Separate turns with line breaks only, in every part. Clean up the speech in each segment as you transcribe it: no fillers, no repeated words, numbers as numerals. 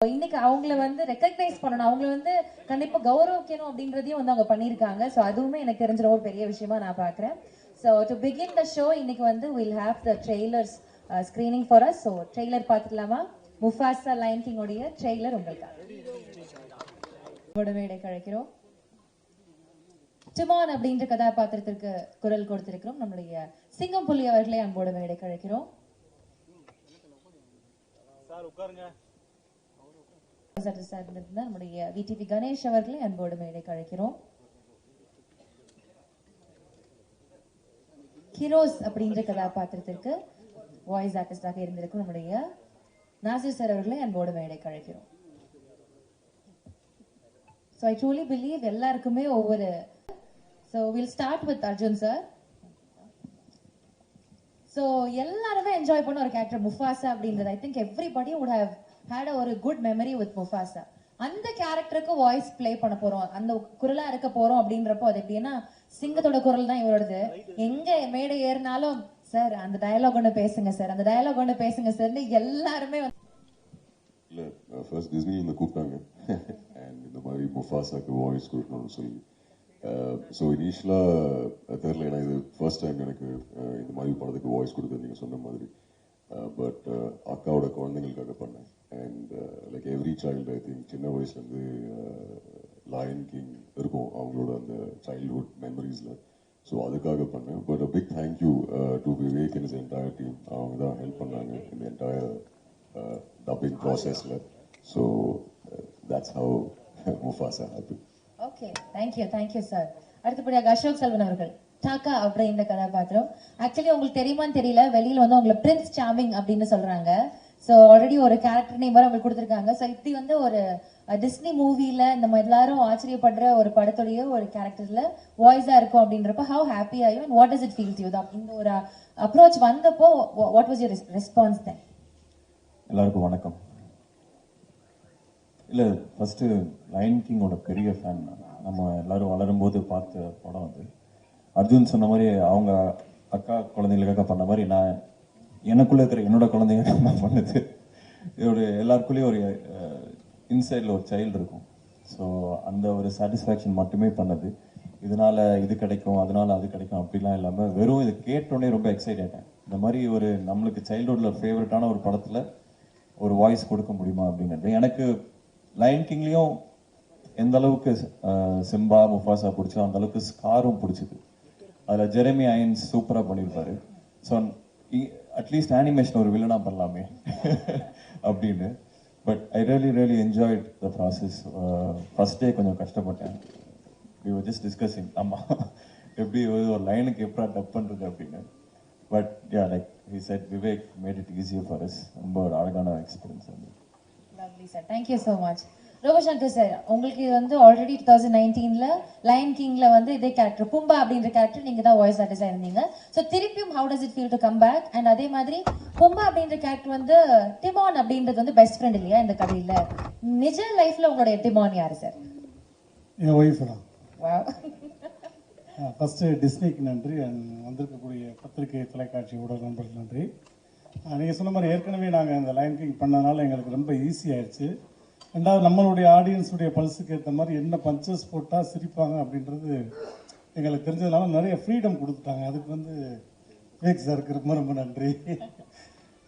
இன்னைக்கு அவங்கள வந்து ரெகக்னைஸ் பண்ணணும், அவங்கள வந்து கண்டிப்பா கௌரவிக்கணும் அப்படின்றதையும் வந்து அவங்க பண்ணியிருக்காங்க. ஸோ அதுவுமே எனக்கு தெரிஞ்ச ஒரு பெரிய விஷயமா நான் பார்க்குறேன். So to begin the show இன்னைக்கு வந்து will have the trailers screening for us. So trailer பார்த்துக்கலாமா? முஃபாசா லயன் கிங் உடைய ட்ரெய்லர் உங்களுக்காக மேடை கழைக்கிறோம். டிமான் அப்படின்ற கதாபாத்திரத்திற்கு குரல் கொடுத்திருக்கிறோம் நம்முடைய சிங்கம் புலி அவர்களை அன்போடு மேடை கழைக்கிறோம். நம்முடைய விடிவி கணேஷ் அவர்களை அன்போடு மேடை கழைக்கிறோம். கிரோஸ் அப்படின்ற கதாபாத்திரத்திற்கு வாய்ஸ் ஆர்டிஸ்டாக இருந்திருக்கும் நம்முடைய நாசிர் சார் அவர்களை அன்போடு மேடை கழைக்கிறோம். So I truly believe எல்லாருக்குமே ஒவ்வொரு So we'll start with Arjun sir. So எல்லாருமே என்ஜாய் பண்ண ஒரு கேரக்டர் முஃபாசா அப்படின்றது. I think everybody would have had a good memory with Mufasa. அந்த கேரக்டருக்கு வாய்ஸ் ப்ளே பண்ண போறோம், அந்த குரலா இருக்க போறோம் அப்படின்றப்போ அது எப்படின்னா சிங்கத்தோட குரல் தான் இவரோடது. எங்க மேடை ஏறினாலும் சார் அந்த டயலாக் ஒன்று பேசுங்க சார், அந்த டயலாக் ஒன்று பேசுங்க சார்னு எல்லாருமே
இல்ல ஃபர்ஸ்ட் டிஸ்னில கூப்பிட்டாங்க அண்ட் இந்த மாதிரி முஃபாசாக்கு வாய்ஸ் கொடுக்கணும்னு சொல்லி. ஸோ இனிஷியலாக தெரியல, ஏன்னா இது ஃபர்ஸ்ட் டைம் எனக்கு இந்த மாதிரி படத்துக்கு வாய்ஸ் கொடுத்தது நீங்கள் சொன்ன மாதிரி. பட் அக்காவோட குழந்தைங்களுக்காக பண்ணேன். And like every child I think சின்ன வயசுலேருந்து லயன் கிங் இருக்கும் அவங்களோட அந்த சைல்ட்ஹுட் மெமரிஸில். ஸோ அதுக்காக பண்ணேன். But a big thank you to Vivek and his entire team. அவங்க தான் ஹெல்ப் பண்ணாங்க இந்த என்டையர் டப்பிங் ப்ராசஸில். So that's how Mufasa happen.
Okay, thank you sir. அடுத்தபடியாக அசோக் செல்வன் அவர்கள் டாக்கா அப்படின்ற கதாபாத்திரம். ஆக்சுவலி உங்களுக்கு தெரியுமான்னு தெரியல, வெளியில வந்து உங்களை பிரின்ஸ் சார்மிங் அப்படின்னு சொல்றாங்க. ஸோ ஆல்ரெடி ஒரு கேரக்டர் நேம் அவங்களுக்கு கொடுத்துருக்காங்க. ஸோ இப்படி வந்து ஒரு டிஸ்னி மூவில இந்த மாதிரி எல்லாரும் ஆச்சரியப்படுற ஒரு படத்துடைய ஒரு கேரக்டர்ல வாய்ஸா இருக்கும் அப்படின்றப்ப how happy are you and what does it feel to you? இந்த ஒரு அப்ரோச் வந்தப்போ வாட் வாஸ் யுவர் ரெஸ்பான்ஸ் தென்?
எல்லாருக்கும் வணக்கம். இல்லை, ஃபஸ்ட்டு லயன் கிங்கோட பெரிய ஃபேன். நம்ம எல்லாரும் வளரும்போது பார்த்த படம் அது. அர்ஜுன் சொன்ன மாதிரி அவங்க அக்கா குழந்தைங்களுக்காக பண்ண மாதிரி நான் எனக்குள்ளே இருக்கிற என்னோட குழந்தைங்க நான் பண்ணது. இதோட எல்லாருக்குள்ளேயும் ஒரு இன்சைடில் ஒரு சைல்டு இருக்கும். ஸோ அந்த ஒரு சாட்டிஸ்ஃபேக்ஷன் மட்டுமே பண்ணது. இதனால் இது கிடைக்கும், அதனால் அது கிடைக்கும் அப்படிலாம் இல்லாமல் வெறும் இதை கேட்டோடனே ரொம்ப எக்ஸைட் ஆகிட்டேன். இந்த மாதிரி ஒரு நம்மளுக்கு சைல்டுஹுட்டில் ஃபேவரட்டான ஒரு படத்தில் ஒரு வாய்ஸ் கொடுக்க முடியுமா அப்படிங்கிறது. எனக்கு லயன் கிங்லேயும் எந்த அளவுக்கு சிம்பா முஃபாசா பிடிச்சோ அந்த அளவுக்கு ஸ்காரும் பிடிச்சிது. அதில் ஜெரமி ஐயன்ஸ் சூப்பராக பண்ணியிருப்பாரு. ஸோ அட்லீஸ்ட் அனிமேஷன் ஒரு வில்லனாக பண்ணலாமே அப்படின்னு. But I really enjoyed the process. First day கொஞ்சம் கஷ்டப்பட்டேன். வி வர் ஜஸ்ட் டிஸ்கஸிங் ஆமாம் எப்படி ஒரு லைனுக்கு எப்படா டப் பண்ணுறது அப்படின்னு. But yeah, like he said Vivek made it easier for us. ரொம்ப ஒரு அழகான எக்ஸ்பீரியன்ஸ் அது.
Lovely sir, thank you so much. Robo Shankar sir, உங்களுக்கு வந்து ஆல்ரெடி 2019ல லயன் கிங்ல வந்து இதே கேரக்டர் பும்பா அப்படின்ற கேரக்டர் நீங்க தான் வாய்ஸ் ஆர்டிஸ்டா இருந்தீங்க. ஸோ திருப்பியும் how does it feel to come back? And அதே மாதிரி பும்பா அப்படின்ற கேரக்டர் வந்து டிமான் அப்படின்றது வந்து பெஸ்ட் ஃப்ரெண்ட் இல்லையா இந்த கதையில? நிஜ லைஃப்ல உங்களுடைய டிமான் யாரு சார்?
என் ஒய்ஃப் தான்.
வாவ்.
ஃபஸ்ட்டு டிஸ்னிக்கு நன்றி, வந்திருக்கக்கூடிய பத்திரிகை தொலைக்காட்சி ஊடக நண்பர்கள் நன்றி. நீங்கள் சொன்ன மாதிரி ஏற்கனவே நாங்கள் இந்த லயன் கிங் பண்ணதுனால எங்களுக்கு ரொம்ப ஈஸி ஆயிடுச்சு. ரெண்டாவது நம்மளுடைய ஆடியன்ஸுடைய பல்ஸுக்கு ஏற்ற மாதிரி என்ன பஞ்சஸ் போட்டால் சிரிப்பாங்க அப்படின்றது எங்களுக்கு தெரிஞ்சதுனால நிறைய ஃப்ரீடம் கொடுத்துட்டாங்க. அதுக்கு வந்து விவேக் சாருக்கு ரொம்ப ரொம்ப நன்றி.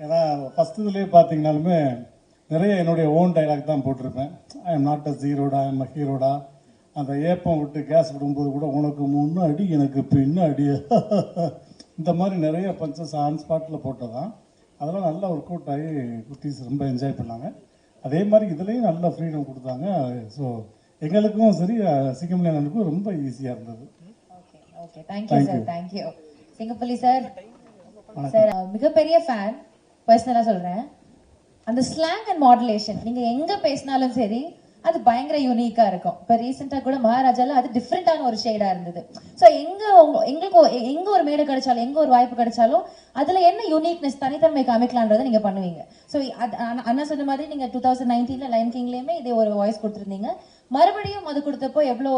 ஏன்னா ஃபஸ்ட்டு இதுலேயே பார்த்தீங்கன்னாலுமே நிறைய என்னுடைய ஓன் டைலாக் தான் போட்டிருப்பேன். ஐ எம் நாட் அ ஜீரோடா, ஐ எம் அ ஹீரோடா. அந்த ஏப்பம் விட்டு கேஸ் விடும்போது கூட உனக்கு முன்ன அடி எனக்கு பின்ன அடி இந்த மாதிரி நிறைய பஞ்சஸ் ஆன் ஸ்பாட்டில் போட்டதான். அதெல்லாம் நல்லா ஒர்க் அவுட் ஆகி குட்டீஸ் ரொம்ப என்ஜாய் பண்ணாங்க. அதே மாதிரி இதுலேயும் நல்ல ஃப்ரீடம் கொடுத்தாங்க. ஸோ எங்களுக்கும் சரி சிங்கமணியனுக்கும் ரொம்ப ஈஸியாக இருந்தது.
Okay, thank you sir, thank you. சிங்கப்பள்ளி சார், சார் மிகப்பெரிய ஃபேன், பர்சனலாக சொல்கிறேன். அந்த ஸ்லாங் அண்ட் மாடுலேஷன் நீங்கள் எங்கே பேசினாலும் சரி அது பயங்கர யூனிக்கா இருக்கும். இப்போ ரீசெண்டாக கூட மகாராஜால அது டிஃப்ரெண்டான ஒரு ஷேடா இருந்தது. ஸோ எங்களுக்கு எங்க ஒரு மேடை கிடைச்சாலும் எங்க ஒரு வாய்ப்பு கிடைச்சாலும் அதுல என்ன யூனிக்னஸ் தனித்தன்மை காமிக்கலான்றதை நீங்க பண்ணுவீங்க. ஸோ அண்ணா சொன்ன மாதிரி நீங்க 2019ல லயன் கிங்லயுமே இதே ஒரு வாய்ஸ் கொடுத்துருந்தீங்க. மறுபடியும் அது கொடுத்தப்போ எவ்வளோ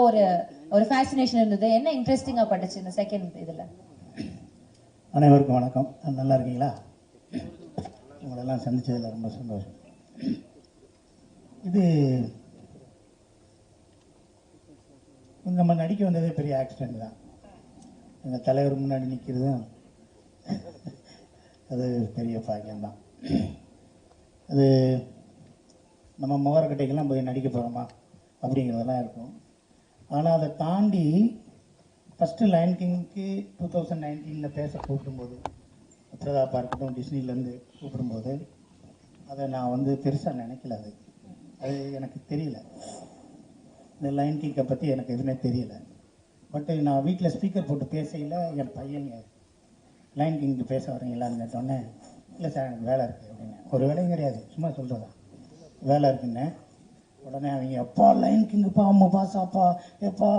ஒரு ஃபேசினேஷன் இருந்தது, என்ன இன்ட்ரெஸ்டிங்கா பட்டுச்சு இந்த செகண்ட் இதுல?
அனைவருக்கும் வணக்கம். நல்லா இருக்கீங்களா? உங்களெல்லாம் சந்திச்சதில் ரொம்ப சந்தோஷம். இது நம்ம நடிக்க வந்ததே பெரிய ஆக்சிடென்ட் தான். எங்கள் தலைவர் முன்னாடி நிற்கிறதும் அது பெரிய பாக்கியம்தான். அது நம்ம முகரக்கட்டைக்கெல்லாம் போய் நடிக்க போகிறோமா அப்படிங்கிறதெல்லாம் இருக்கும். ஆனால் அதை தாண்டி ஃபஸ்ட்டு லயன் கிங்க்கு 2019 பேச கூப்பிடும்போது, பிரதாப்பாக இருக்கட்டும், டிஸ்னிலேருந்து கூப்பிடும்போது அதை நான் வந்து பெருசாக நினைக்கல. அது எனக்கு தெரியல. இந்த லைன் கிங்கை பற்றி எனக்கு எதுவுமே தெரியல. பட்டு நான் வீட்டில் ஸ்பீக்கர் போட்டு பேசையில் என் பையங்க லைன் கிங்க்கு பேச வரீங்களான்னு கேட்டோன்னே, இல்லை சார் எனக்கு வேலை இருக்குது அப்படின்னு. ஒரு வேலையும் கிடையாது, சும்மா சொல்கிறதா, வேலை இருக்குன்னு. உடனே அவங்க அப்பா லைன் கிங்குப்பா, அம்மா பாசாப்பா, எப்பா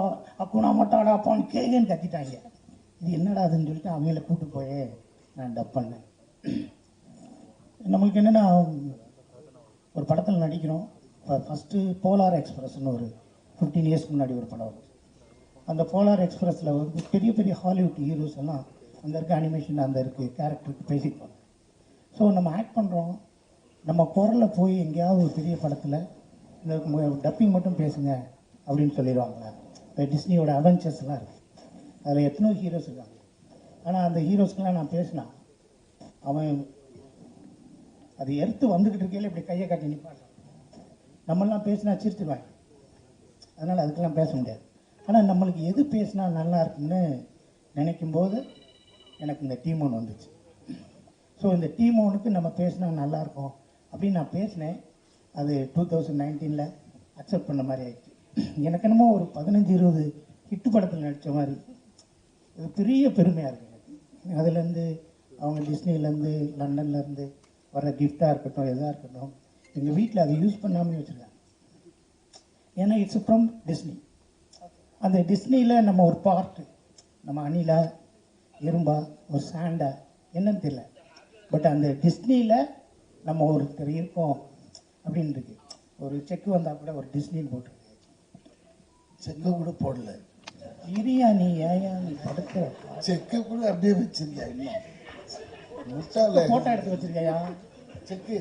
அக்குனா மட்டாடாப்பான்னு கேங்கன்னு கத்திட்டாங்க. இது என்னடா அதுன்னு சொல்லிட்டு அவங்கள கூப்பிட்டு போய் நான் டப் பண்ணேன். நம்மளுக்கு என்னென்னா, ஒரு படத்தில் நடிக்கிறோம். இப்போ ஃபஸ்ட்டு போலார் எக்ஸ்பிரஸ்ன்னு ஒரு 15 இயர்ஸ்க்கு முன்னாடி ஒரு படம் வருது. அந்த போலார் எக்ஸ்பிரஸில் வந்து பெரிய பெரிய ஹாலிவுட் ஹீரோஸ் எல்லாம் அங்கே இருக்க அனிமேஷன், அந்த இருக்குது கேரக்டருக்கு பேசிப்பாங்க. ஸோ நம்ம ஆக்ட் பண்ணுறோம், நம்ம குரலை போய் எங்கேயாவது ஒரு பெரிய படத்தில் இந்த டப்பிங் மட்டும் பேசுங்க அப்படின்னு சொல்லிடுவாங்களே. இப்போ டிஸ்னியோட அவெஞ்சர்ஸ்லாம் இருக்குது, அதில் எத்தனையோ ஹீரோஸ் இருக்காங்க. ஆனால் அந்த ஹீரோஸ்க்கெலாம் நான் பேசினா அவன் அது எடுத்து வந்துக்கிட்டு இருக்கையில் இப்படி கையை காட்டி நிற்பான். நம்மளாம் பேசினா சிரிச்சிருவாங்க, அதனால் அதுக்கெல்லாம் பேச முடியாது. ஆனால் நம்மளுக்கு எது பேசினா நல்லா இருக்குன்னு நினைக்கும்போது எனக்கு இந்த டீமோன் வந்துச்சு. ஸோ இந்த டீமோனுக்கு நம்ம பேசினா நல்லாயிருக்கும் அப்படின்னு நான் பேசினேன். அது 2019 அக்செப்ட் பண்ண மாதிரி ஆயிடுச்சு. எனக்கு என்னமோ ஒரு 15-20 ஹிட்டு படத்தில் நடித்த மாதிரி இது பெரிய பெருமையாக இருக்குது எனக்கு. அதுலேருந்து அவங்க டிஸ்னிலேருந்து லண்டன்லேருந்து வர கிஃப்டாக இருக்கட்டும், எதாக இருக்கட்டும், எங்கள் வீட்டில் அதை யூஸ் பண்ணாமல் வச்சுருக்காங்க. ஏன்னா இட்ஸ் ஃப்ரம் டிஸ்னி. அந்த டிஸ்னியில் நம்ம ஒரு பார்ட்டு, நம்ம அணிலா, எறும்பா, ஒரு சாண்டா என்னன்னு தெரியல, பட் அந்த டிஸ்னியில் நம்ம ஒருத்தர் இருக்கோம் அப்படின்னு இருக்கு. ஒரு செக்கு வந்தால் கூட ஒரு டிஸ்னின்னு போட்டிருக்கு,
செக்கை கூட போடல.
இரியா நீ ஏயா நீ படுத்த
செக்கை கூட அப்படியே வச்சிருக்கியா? இன்னும்
ஃபோட்டோ எடுத்து வச்சிருக்கியா?
செக்கு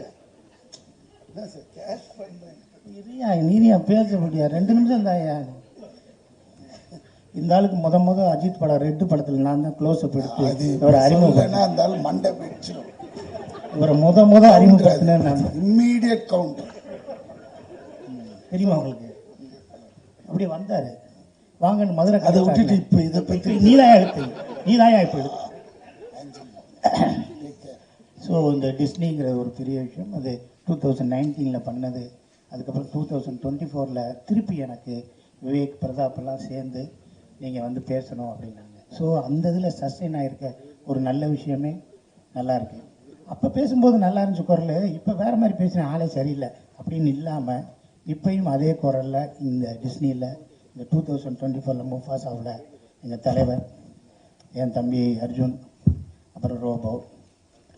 என்ன சார் கேஷ் பண்ணுறேன்.
இரியா நீரியா பேச முடியா? 2 நிமிஷம் தாயா. இந்த ஆளுக்கு முத அஜித் படம் ரெட்டு படத்தில் நான் தான் க்ளோஸ் அப் எடுத்து இவரை அறிமுகம்,
அந்த ஆள் மண்டை போயிடுச்சிடும்.
இவரை முத அறிமுகப்படுத்தினேன் நான்.
இம்மீடியட் கவுண்டர்
தெரியுமா உங்களுக்கு? அப்படி வந்தாரு, வாங்கன்னு மதுரை.
அதை விட்டுட்டு இப்போ இதை பற்றி
நீதாயா இப்போ எடுத்து. ஸோ இந்த டிஸ்னிங்கிறது ஒரு பெரிய விஷயம். அது 2019 பண்ணது. அதுக்கப்புறம் 2024 திருப்பி எனக்கு விவேக், பிரதாப்பெல்லாம் சேர்ந்து நீங்கள் வந்து பேசணும் அப்படின்னாங்க. ஸோ அந்த இதில் சஸ்டெயின் ஆகிருக்க ஒரு நல்ல விஷயமே நல்லா இருக்கு. அப்போ பேசும்போது நல்லா இருந்துச்சு குரல், இப்போ வேறு மாதிரி பேசின ஆளே சரியில்லை அப்படின்னு இல்லாமல் இப்பயும் அதே குரலில் இந்த டிஸ்னியில் இந்த 2024 முஃபாசாவில் எங்கள் தலைவர், என் தம்பி அர்ஜுன், அப்புறம் ரோபோ,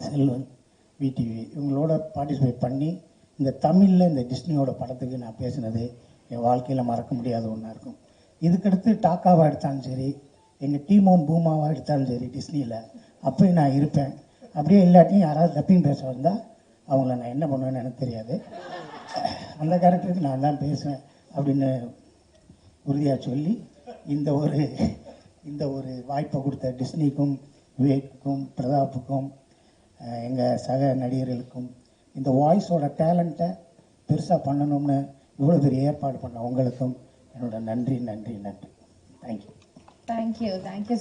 செல்வன், விடிவி இவங்களோட பார்ட்டிசிபேட் பண்ணி இந்த தமிழில் இந்த டிஸ்னியோட படத்துக்கு நான் பேசினது என் வாழ்க்கையில் மறக்க முடியாத ஒன்றா இருக்கும். இதுக்கடுத்து டாக்காவாக எடுத்தாலும் சரி, எங்கள் டீமோன் பூமாவாக எடுத்தாலும் சரி, டிஸ்னியில் அப்போயும் நான் இருப்பேன். அப்படியே இல்லாட்டியும் யாராவது டப்பிங் பேச வந்தால் அவங்கள நான் என்ன பண்ணுவேன்னு எனக்கு தெரியாது, அந்த கேரக்டருக்கு நான் தான் பேசுவேன் அப்படின்னு உறுதியாக சொல்லி இந்த ஒரு வாய்ப்பை கொடுத்த டிஸ்னிக்கும், விவேக்குக்கும், பிரதாப்புக்கும், எங்கள் சக நடிகர்களுக்கும், இந்த வாய்ஸோட டேலண்ட்டை பெருசாக பண்ணணும்னு இவ்வளோ பெரிய ஏற்பாடு பண்ண உங்களுக்கும் என்னோட நன்றி. தேங்க்யூ.
தேங்க்யூ.